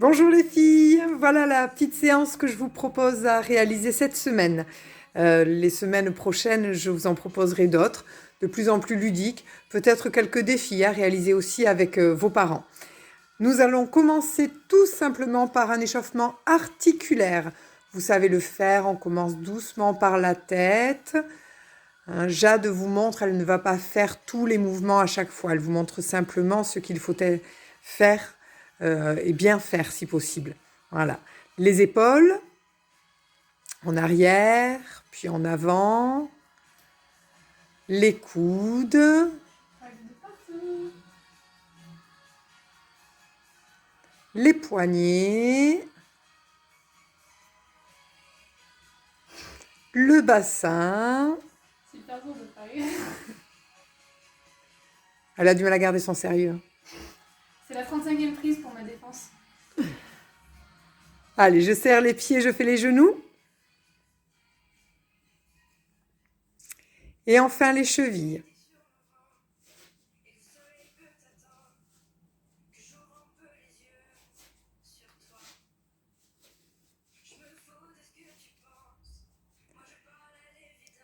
Bonjour les filles, voilà la petite séance que je vous propose à réaliser cette semaine. Les semaines prochaines, je vous en proposerai d'autres, de plus en plus ludiques, peut-être quelques défis à réaliser aussi avec vos parents. Nous allons commencer tout simplement par un échauffement articulaire. Vous savez le faire, on commence doucement par la tête. Jade vous montre, elle ne va pas faire tous les mouvements à chaque fois, elle vous montre simplement ce qu'il faut faire et bien faire si possible. Voilà. Les épaules, en arrière, puis en avant. Les coudes. Les poignets. Le bassin. Elle a du mal à garder son sérieux. C'est la 35e prise pour ma défense. Allez, je serre les pieds, je fais les genoux. Et enfin les chevilles.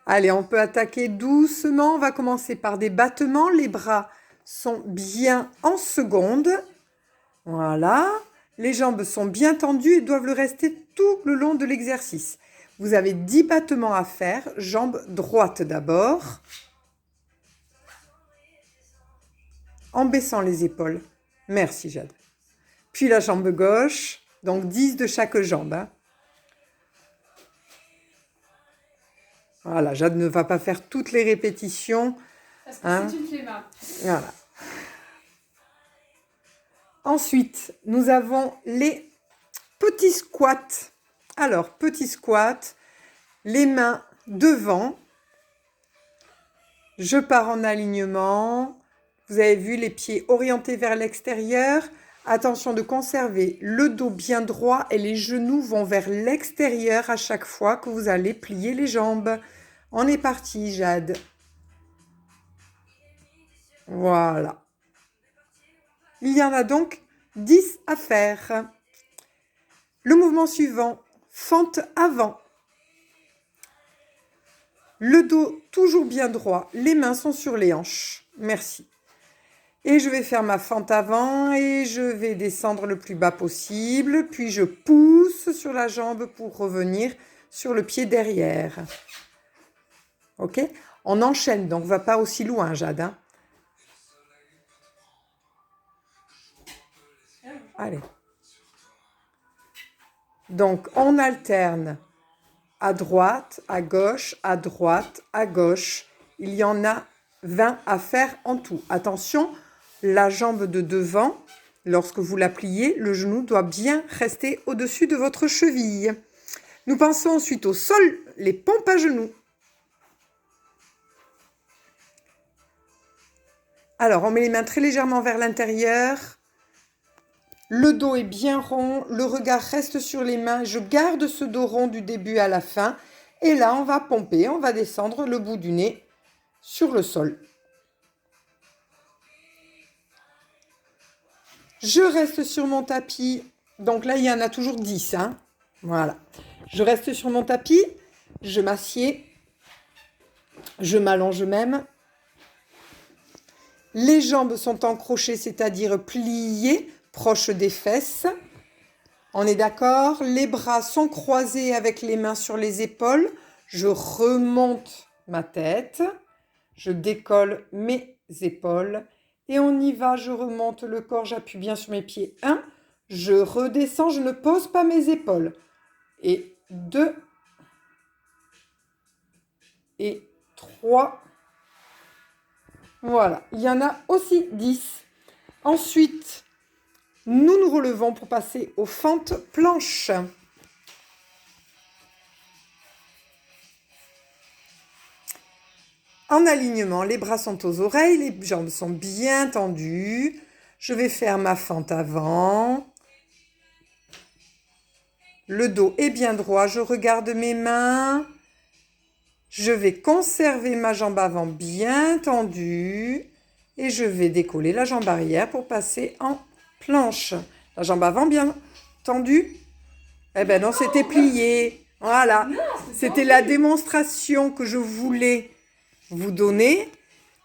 Allez, on peut attaquer doucement. On va commencer par des battements. Les bras sont bien en seconde. Voilà. Les jambes sont bien tendues et doivent le rester tout le long de l'exercice. Vous avez 10 battements à faire. Jambe droite d'abord. En baissant les épaules. Merci Jade. Puis la jambe gauche. Donc 10 de chaque jambe. Hein. Voilà, Jade ne va pas faire toutes les répétitions. Parce que c'est une flemmarde. Voilà. Ensuite, nous avons les petits squats. Alors, petit squat, les mains devant. Je pars en alignement. Vous avez vu les pieds orientés vers l'extérieur. Attention de conserver le dos bien droit et les genoux vont vers l'extérieur à chaque fois que vous allez plier les jambes. On est parti, Jade. Voilà. Il y en a donc 10 à faire. Le mouvement suivant, fente avant. Le dos toujours bien droit, les mains sont sur les hanches. Merci. Et je vais faire ma fente avant et je vais descendre le plus bas possible. Puis je pousse sur la jambe pour revenir sur le pied derrière. Ok? On enchaîne, donc va pas aussi loin, Jade. Hein? Allez. Donc, on alterne à droite, à gauche, à droite, à gauche. Il y en a 20 à faire en tout. Attention, la jambe de devant, lorsque vous la pliez, le genou doit bien rester au-dessus de votre cheville. Nous passons ensuite au sol, les pompes à genoux. Alors, on met les mains très légèrement vers l'intérieur. Le dos est bien rond, le regard reste sur les mains. Je garde ce dos rond du début à la fin. Et là, on va pomper, on va descendre le bout du nez sur le sol. Je reste sur mon tapis. Donc là, il y en a toujours 10. Hein. Voilà. Je reste sur mon tapis. Je m'assieds. Je m'allonge même. Les jambes sont en crochet, c'est-à-dire pliées, proches des fesses. On est d'accord? Les bras sont croisés avec les mains sur les épaules. Je remonte ma tête. Je décolle mes épaules. Et on y va, je remonte le corps, j'appuie bien sur mes pieds. 1, je redescends, je ne pose pas mes épaules. Et 2, et 3. Voilà, il y en a aussi 10. Ensuite, nous nous relevons pour passer aux fentes planches. En alignement, les bras sont aux oreilles, les jambes sont bien tendues. Je vais faire ma fente avant. Le dos est bien droit, je regarde mes mains. Je vais conserver ma jambe avant bien tendue. Et je vais décoller la jambe arrière pour passer en planche. La jambe avant bien tendu? Eh ben non, c'était plié. Voilà. C'était la démonstration que je voulais vous donner,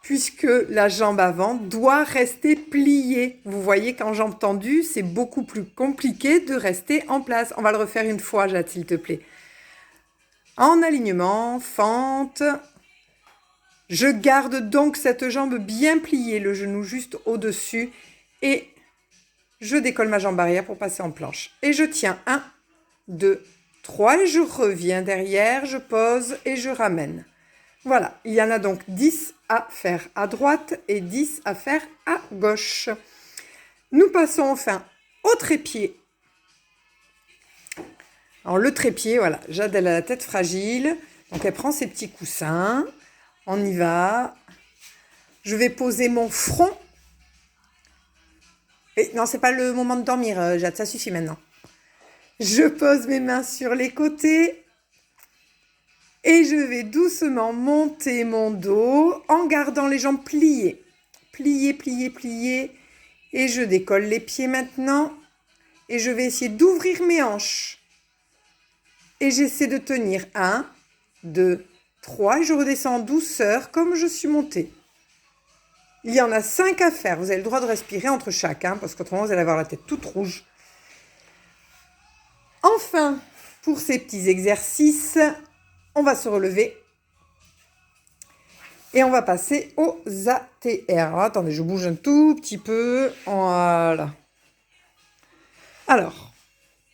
puisque la jambe avant doit rester pliée. Vous voyez qu'en jambe tendue, c'est beaucoup plus compliqué de rester en place. On va le refaire une fois, Jade, s'il te plaît. En alignement, fente. Je garde donc cette jambe bien pliée, le genou juste au-dessus, et je décolle ma jambe arrière pour passer en planche. Et je tiens 1, 2, 3, et je reviens derrière, je pose et je ramène. Voilà, il y en a donc 10 à faire à droite et 10 à faire à gauche. Nous passons enfin au trépied. Alors le trépied, voilà, Jade elle a la tête fragile, donc elle prend ses petits coussins. On y va. Je vais poser mon front. Et non, c'est pas le moment de dormir, Jade, ça suffit maintenant. Je pose mes mains sur les côtés et je vais doucement monter mon dos en gardant les jambes pliées. Pliées, pliées, pliées. Et je décolle les pieds maintenant et je vais essayer d'ouvrir mes hanches. Et j'essaie de tenir 1, 2, 3 et je redescends en douceur comme je suis montée. Il y en a 5 à faire. Vous avez le droit de respirer entre chaque, parce qu'autrement vous allez avoir la tête toute rouge. Enfin, pour ces petits exercices, on va se relever et on va passer aux ATR. Alors, attendez, je bouge un tout petit peu. Voilà. Alors,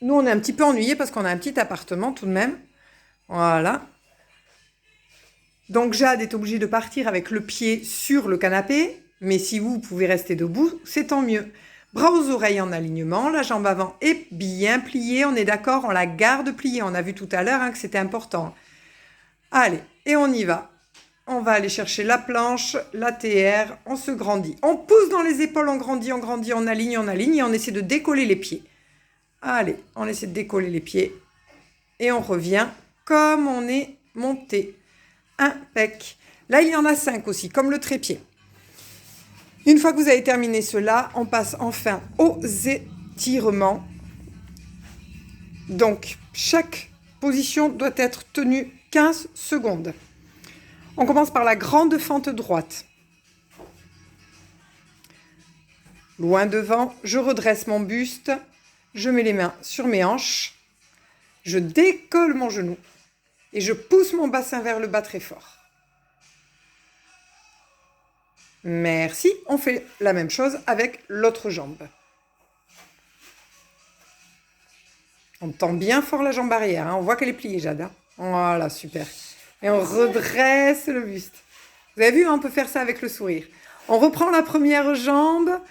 nous on est un petit peu ennuyés parce qu'on a un petit appartement tout de même. Voilà. Donc Jade est obligée de partir avec le pied sur le canapé, mais si vous pouvez rester debout, c'est tant mieux. Bras aux oreilles en alignement, la jambe avant est bien pliée, on est d'accord, on la garde pliée. On a vu tout à l'heure que c'était important. Allez, et on y va. On va aller chercher la planche, l'ATR, on se grandit. On pousse dans les épaules, on grandit, on aligne et on essaie de décoller les pieds. Allez, on essaie de décoller les pieds et on revient comme on est monté. Impec. Là, il y en a 5 aussi, comme le trépied. Une fois que vous avez terminé cela, on passe enfin aux étirements. Donc, chaque position doit être tenue 15 secondes. On commence par la grande fente droite. Loin devant, je redresse mon buste, je mets les mains sur mes hanches, je décolle mon genou et je pousse mon bassin vers le bas très fort. Merci. On fait la même chose avec l'autre jambe. On tend bien fort la jambe arrière. On voit qu'elle est pliée, Jade. Voilà, super. Et on redresse le buste. Vous avez vu, on peut faire ça avec le sourire. On reprend la première jambe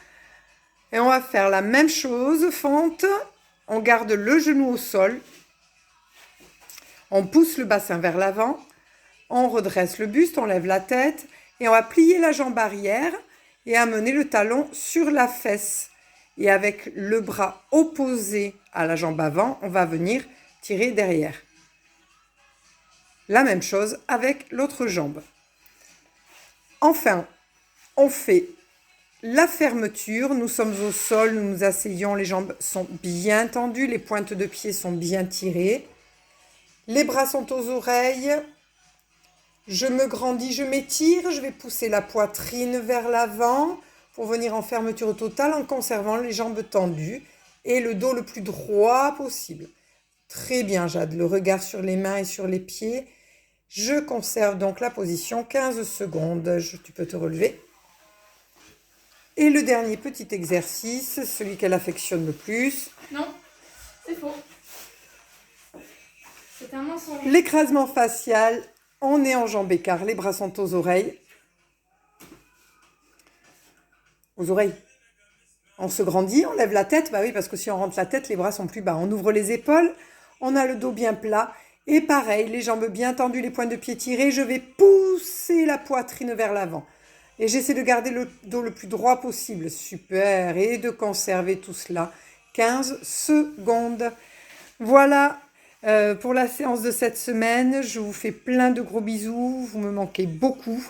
et on va faire la même chose. Fente. On garde le genou au sol. On pousse le bassin vers l'avant. On redresse le buste, on lève la tête. Et on va plier la jambe arrière et amener le talon sur la fesse. Et avec le bras opposé à la jambe avant, on va venir tirer derrière. La même chose avec l'autre jambe. Enfin, on fait la fermeture. Nous sommes au sol, nous nous asseyons, les jambes sont bien tendues, les pointes de pied sont bien tirées. Les bras sont aux oreilles. Je me grandis, je m'étire, je vais pousser la poitrine vers l'avant pour venir en fermeture totale en conservant les jambes tendues et le dos le plus droit possible. Très bien, Jade, le regard sur les mains et sur les pieds. Je conserve donc la position 15 secondes. Tu peux te relever. Et le dernier petit exercice, celui qu'elle affectionne le plus. Non, c'est faux. C'est un mensonge. L'écrasement facial. On est en jambes écart, les bras sont aux oreilles. Aux oreilles. On se grandit, on lève la tête. Bah oui, parce que si on rentre la tête, les bras sont plus bas. On ouvre les épaules, on a le dos bien plat. Et pareil, les jambes bien tendues, les pointes de pied tirés. Je vais pousser la poitrine vers l'avant. Et j'essaie de garder le dos le plus droit possible. Super. Et de conserver tout cela 15 secondes. Voilà. Pour la séance de cette semaine, je vous fais plein de gros bisous, vous me manquez beaucoup.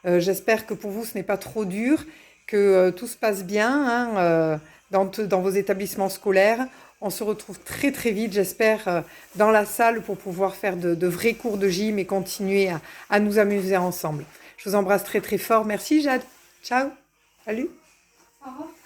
J'espère que pour vous ce n'est pas trop dur, que tout se passe bien. dans vos établissements scolaires. On se retrouve très très vite, j'espère, dans la salle pour pouvoir faire de vrais cours de gym et continuer à nous amuser ensemble. Je vous embrasse très très fort. Merci Jade. Ciao. Salut. Au revoir.